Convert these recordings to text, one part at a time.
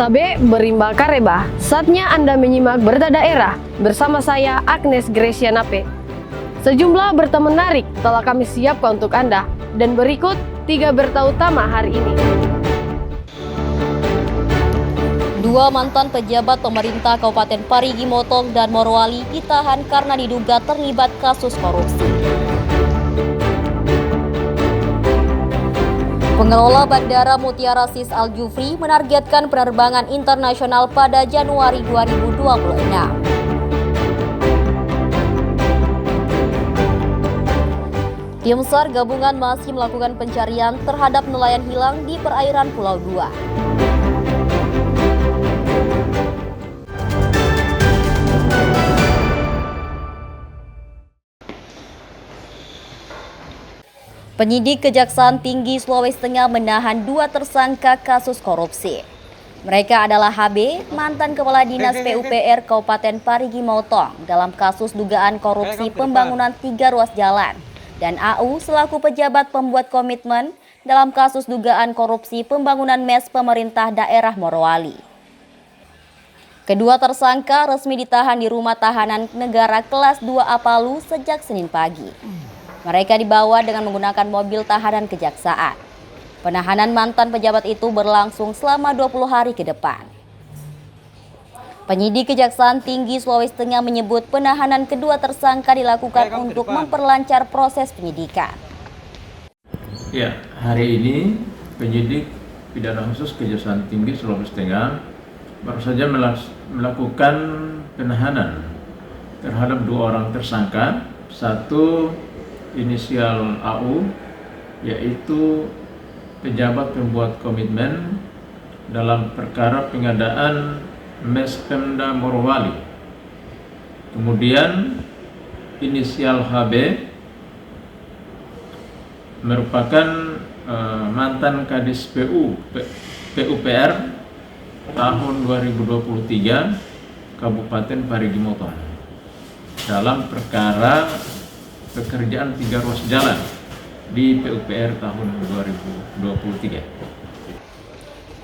Tabe berimba kareba, saatnya Anda menyimak Berita Daerah bersama saya Agnes Gracia Nape. Sejumlah berita menarik telah kami siapkan untuk Anda, dan berikut 3 berita utama hari ini. 2 mantan pejabat pemerintah Kabupaten Parigi Motong dan Morowali ditahan karena diduga terlibat kasus korupsi. Pengelola Bandara Mutiara Sis Al Jufri menargetkan penerbangan internasional pada Januari 2026. Tim SAR gabungan masih melakukan pencarian terhadap nelayan hilang di perairan Pulau Dua. Penyidik Kejaksaan Tinggi Sulawesi Tengah menahan 2 tersangka kasus korupsi. Mereka adalah HB, mantan Kepala Dinas PUPR Kabupaten Parigi Motong dalam kasus dugaan korupsi pembangunan 3 ruas jalan, dan AU selaku pejabat pembuat komitmen dalam kasus dugaan korupsi pembangunan MES pemerintah daerah Morowali. Kedua tersangka resmi ditahan di rumah tahanan negara kelas 2A Palu sejak Senin pagi. Mereka dibawa dengan menggunakan mobil tahanan kejaksaan. Penahanan mantan pejabat itu berlangsung selama 20 hari ke depan. Penyidik Kejaksaan Tinggi Sulawesi Tengah menyebut penahanan kedua tersangka dilakukan untuk memperlancar proses penyidikan. Ya, hari ini penyidik pidana khusus Kejaksaan Tinggi Sulawesi Tengah baru saja melakukan penahanan terhadap 2 orang tersangka. Satu inisial AU, yaitu pejabat pembuat komitmen dalam perkara pengadaan MES Pemda Morowali. Kemudian inisial HB merupakan mantan Kadis PUPR tahun 2023 Kabupaten Parigi Motong dalam perkara pekerjaan 3 ruas jalan di PUPR tahun 2023.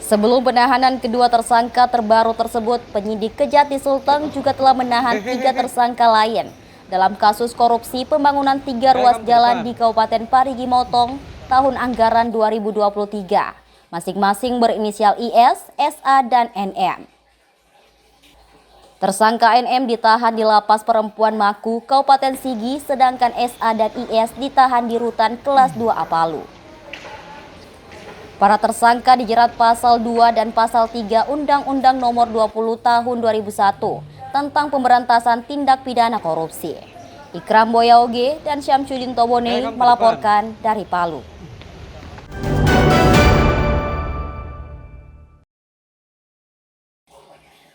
Sebelum penahanan kedua tersangka terbaru tersebut, penyidik Kejati Sulteng juga telah menahan 3 tersangka lain dalam kasus korupsi pembangunan 3 ruas jalan di Kabupaten Parigi Motong tahun anggaran 2023, masing-masing berinisial IS, SA, dan NM. Tersangka NM ditahan di Lapas Perempuan Maku, Kabupaten Sigi, sedangkan SA dan IS ditahan di Rutan Kelas 2A Palu. Para tersangka dijerat Pasal 2 dan Pasal 3 Undang-Undang Nomor 20 Tahun 2001 tentang pemberantasan tindak pidana korupsi. Ikram Boyaoge dan Syamsuddin Tobone melaporkan dari Palu.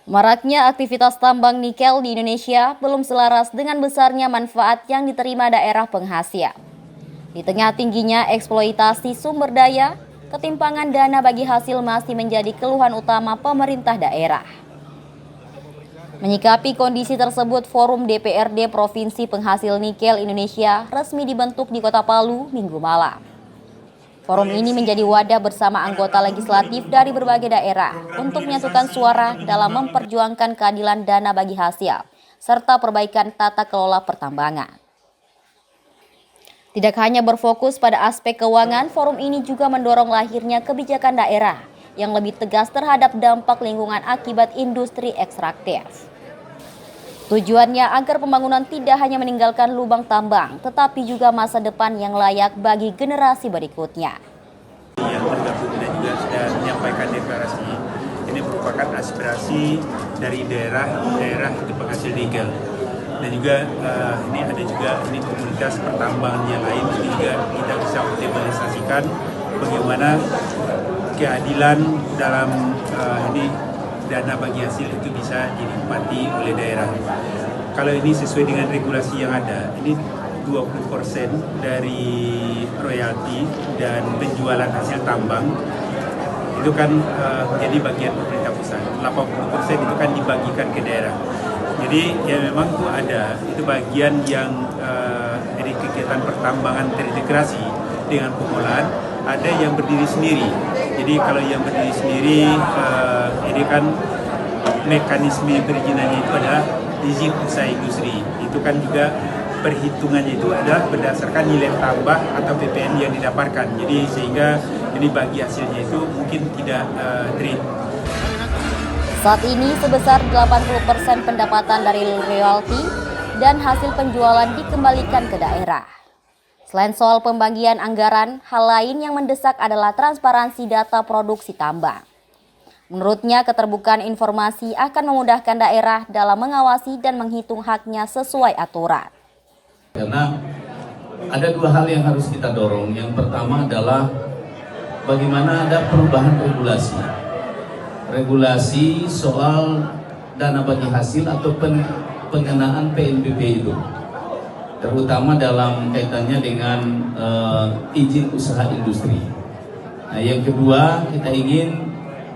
Maraknya aktivitas tambang nikel di Indonesia belum selaras dengan besarnya manfaat yang diterima daerah penghasil. Di tengah tingginya eksploitasi sumber daya, ketimpangan dana bagi hasil masih menjadi keluhan utama pemerintah daerah. Menyikapi kondisi tersebut, Forum DPRD Provinsi Penghasil Nikel Indonesia resmi dibentuk di Kota Palu Minggu malam. Forum ini menjadi wadah bersama anggota legislatif dari berbagai daerah untuk menyatukan suara dalam memperjuangkan keadilan dana bagi hasil, serta perbaikan tata kelola pertambangan. Tidak hanya berfokus pada aspek keuangan, forum ini juga mendorong lahirnya kebijakan daerah yang lebih tegas terhadap dampak lingkungan akibat industri ekstraktif. Tujuannya agar pembangunan tidak hanya meninggalkan lubang tambang, tetapi juga masa depan yang layak bagi generasi berikutnya. Yang bergabung dan juga sudah menyampaikan deklarasi ini merupakan aspirasi dari daerah di penghasil nikel, dan juga ini ada juga komunitas pertambangan yang lain. Ini juga kita bisa optimalisasikan bagaimana keadilan dalam dana bagi hasil itu bisa dinikmati oleh daerah. Kalau ini sesuai dengan regulasi yang ada, ini 20% dari royalti dan penjualan hasil tambang itu kan menjadi bagian pemerintah pusat. 80% itu kan dibagikan ke daerah. Jadi ya memang itu ada, itu bagian yang dari kegiatan pertambangan terintegrasi dengan pengolahan, ada yang berdiri sendiri. Jadi kalau yang berdiri sendiri ini Jadi kan mekanisme perizinannya itu adalah izin usaha industri. Itu kan juga perhitungannya itu adalah berdasarkan nilai tambah atau PPN yang didapatkan. Jadi sehingga ini bagi hasilnya itu mungkin tidak trade. Saat ini sebesar 80% pendapatan dari royalti dan hasil penjualan dikembalikan ke daerah. Selain soal pembagian anggaran, hal lain yang mendesak adalah transparansi data produksi tambang. Menurutnya, keterbukaan informasi akan memudahkan daerah dalam mengawasi dan menghitung haknya sesuai aturan. Karena ada dua hal yang harus kita dorong. Yang pertama adalah bagaimana ada perubahan regulasi. Regulasi soal dana bagi hasil atau pengenaan PNBP itu, terutama dalam kaitannya dengan izin usaha industri. Nah, yang kedua, kita ingin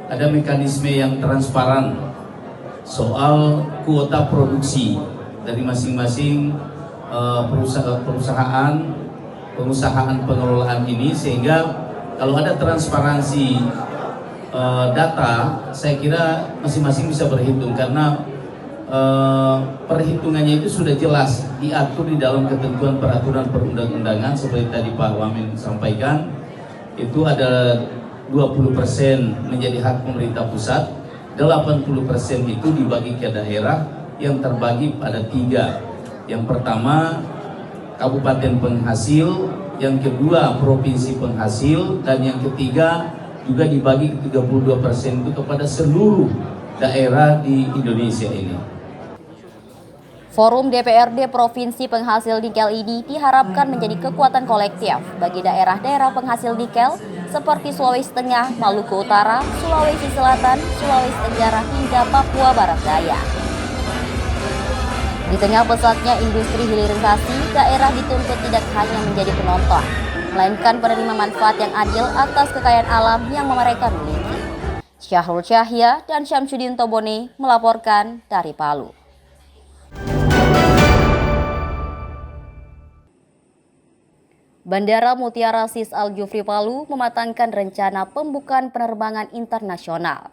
ada mekanisme yang transparan soal kuota produksi dari masing-masing perusahaan pengelolaan ini, sehingga kalau ada transparansi data, saya kira masing-masing bisa berhitung, karena perhitungannya itu sudah jelas diatur di dalam ketentuan peraturan perundang-undangan. Seperti tadi Pak Wamen sampaikan, itu ada 20% menjadi hak pemerintah pusat, 80% itu dibagi ke daerah yang terbagi pada 3. Yang pertama kabupaten penghasil, yang kedua provinsi penghasil, dan yang ketiga juga dibagi 32% itu kepada seluruh daerah di Indonesia ini. Forum DPRD Provinsi Penghasil Nikel ini diharapkan menjadi kekuatan kolektif bagi daerah-daerah penghasil nikel seperti Sulawesi Tengah, Maluku Utara, Sulawesi Selatan, Sulawesi Tenggara hingga Papua Barat Daya. Di tengah pesatnya industri hilirisasi, daerah dituntut tidak hanya menjadi penonton, melainkan penerima manfaat yang adil atas kekayaan alam yang mereka miliki. Syahrul Syahya dan Syamsuddin Tobone melaporkan dari Palu. Bandara Mutiara Sis Al Jufri Palu mematangkan rencana pembukaan penerbangan internasional.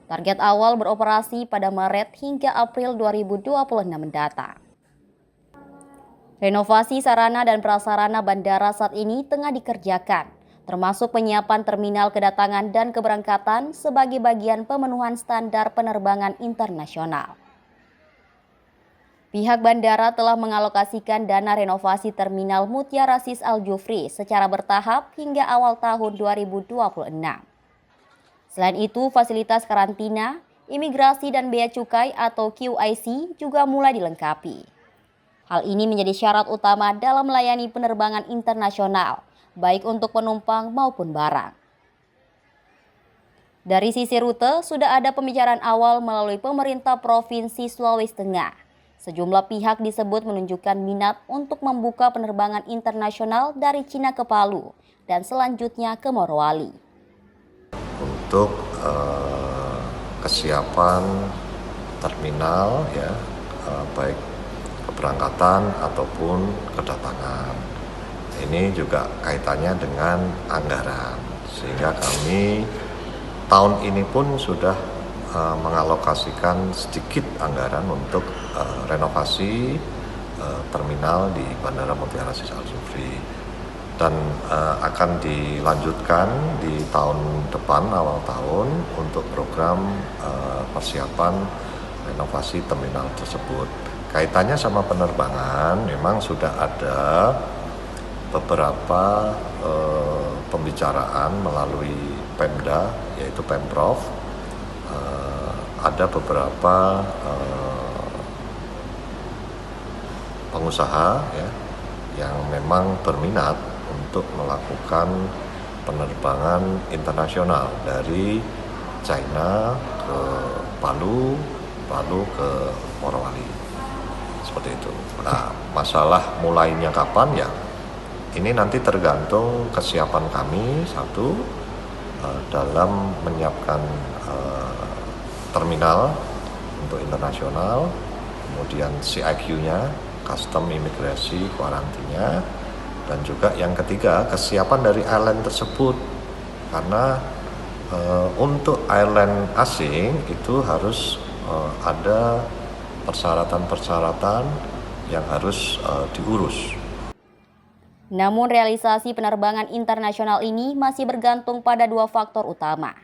Target awal beroperasi pada Maret hingga April 2026 mendatang. Renovasi sarana dan prasarana bandara saat ini tengah dikerjakan, termasuk penyiapan terminal kedatangan dan keberangkatan sebagai bagian pemenuhan standar penerbangan internasional. Pihak bandara telah mengalokasikan dana renovasi terminal Mutiara Sis Al Jufri secara bertahap hingga awal tahun 2026. Selain itu, fasilitas karantina, imigrasi dan bea cukai atau QIC juga mulai dilengkapi. Hal ini menjadi syarat utama dalam melayani penerbangan internasional, baik untuk penumpang maupun barang. Dari sisi rute, sudah ada pembicaraan awal melalui pemerintah Provinsi Sulawesi Tengah. Sejumlah pihak disebut menunjukkan minat untuk membuka penerbangan internasional dari Cina ke Palu dan selanjutnya ke Morowali. Untuk kesiapan terminal, ya, baik keberangkatan ataupun kedatangan. Ini juga kaitannya dengan anggaran, sehingga kami tahun ini pun sudah mengalokasikan sedikit anggaran untuk renovasi terminal di Bandara Mutiara Sis Al Jufri, dan akan dilanjutkan di tahun depan, awal tahun, untuk program persiapan renovasi terminal tersebut. Kaitannya sama penerbangan, memang sudah ada beberapa pembicaraan melalui Pemda, yaitu Pemprov. Ada beberapa pengusaha, ya, yang memang berminat untuk melakukan penerbangan internasional dari China ke Palu, Palu ke Morowali. Seperti itu. Nah, masalah mulainya kapan, ya ini nanti tergantung kesiapan kami, satu, dalam menyiapkan terminal untuk internasional, kemudian CIQ-nya, custom, imigrasi, kuarantinya, dan juga yang ketiga kesiapan dari airline tersebut, karena Untuk airline asing itu harus ada persyaratan-persyaratan yang harus diurus. Namun realisasi penerbangan internasional ini masih bergantung pada dua faktor utama.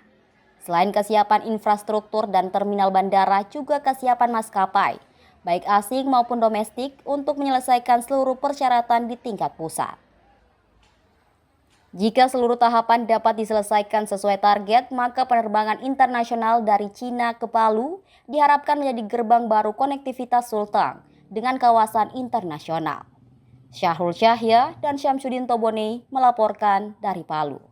Selain kesiapan infrastruktur dan terminal bandara, juga kesiapan maskapai, baik asing maupun domestik, untuk menyelesaikan seluruh persyaratan di tingkat pusat. Jika seluruh tahapan dapat diselesaikan sesuai target, maka penerbangan internasional dari Cina ke Palu diharapkan menjadi gerbang baru konektivitas Sulteng dengan kawasan internasional. Syahrul Syahya dan Syamsuddin Tobone melaporkan dari Palu.